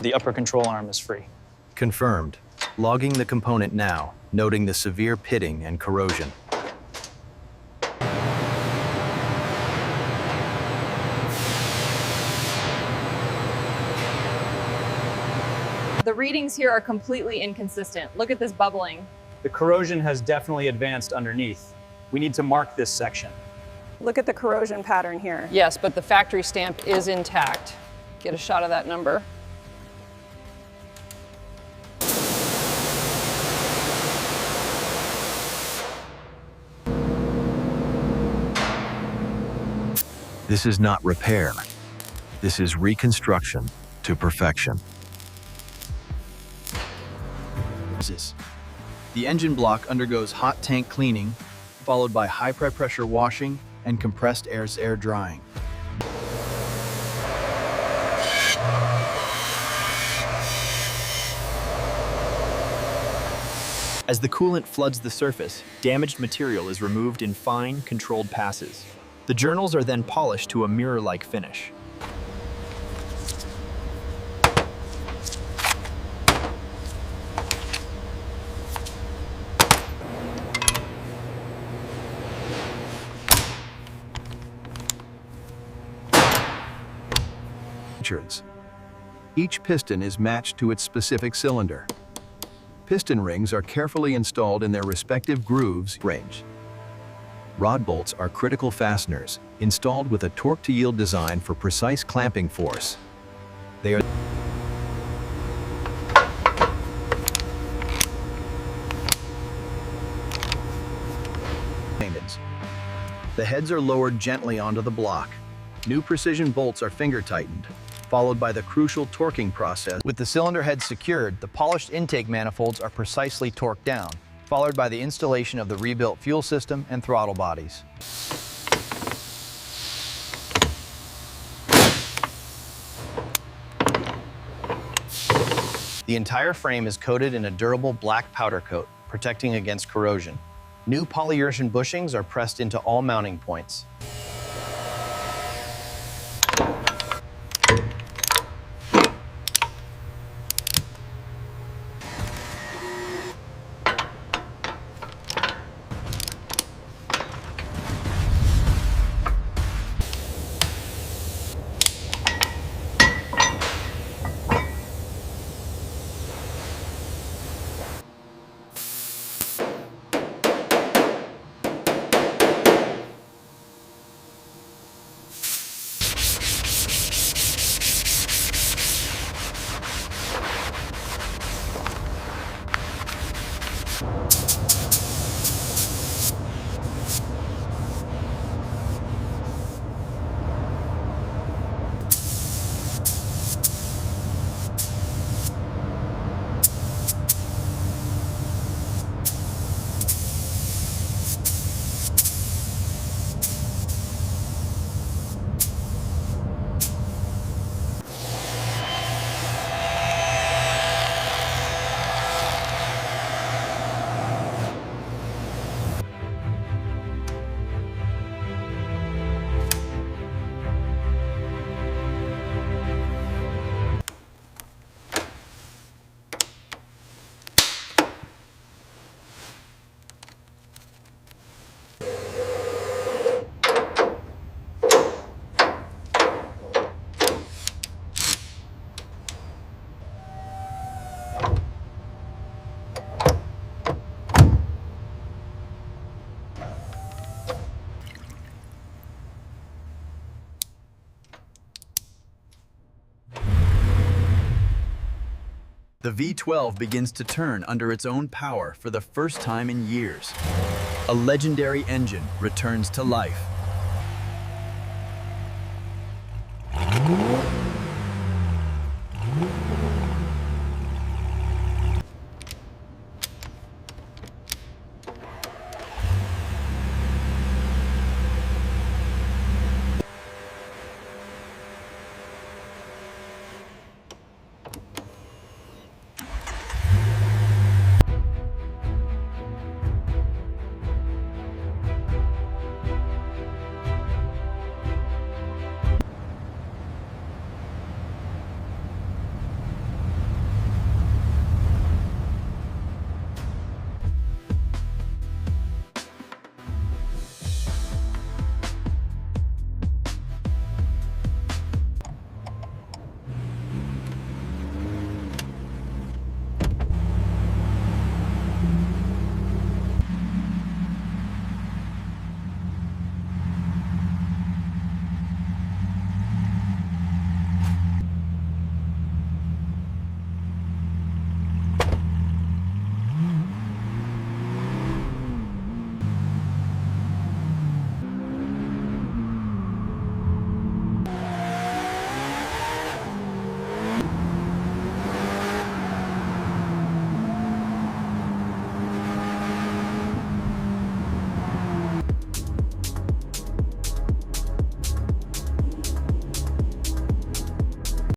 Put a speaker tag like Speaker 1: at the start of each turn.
Speaker 1: The upper control arm is free.
Speaker 2: Confirmed. Logging the component now, noting the severe pitting and corrosion.
Speaker 3: The readings here are completely inconsistent. Look at this bubbling.
Speaker 1: The corrosion has definitely advanced underneath. We need to mark this section.
Speaker 4: Look at the corrosion pattern here.
Speaker 3: Yes, but the factory stamp is intact. Get a shot of that number.
Speaker 2: This is not repair. This is reconstruction to perfection. The engine block undergoes hot tank cleaning, followed by high pressure washing and compressed air drying.
Speaker 5: As the coolant floods the surface, damaged material is removed in fine, controlled passes. The journals are then polished to a mirror-like finish.
Speaker 2: Each piston is matched to its specific cylinder. Piston rings are carefully installed in their respective grooves range. Rod bolts are critical fasteners, installed with a torque-to-yield design for precise clamping force. They are maintenance. The heads are lowered gently onto the block. New precision bolts are finger-tightened, followed by the crucial torquing process.
Speaker 6: With the cylinder head secured, the polished intake manifolds are precisely torqued down, followed by the installation of the rebuilt fuel system and throttle bodies. The entire frame is coated in a durable black powder coat, protecting against corrosion. New polyurethane bushings are pressed into all mounting points.
Speaker 2: The V12 begins to turn under its own power for the first time in years. A legendary engine returns to life.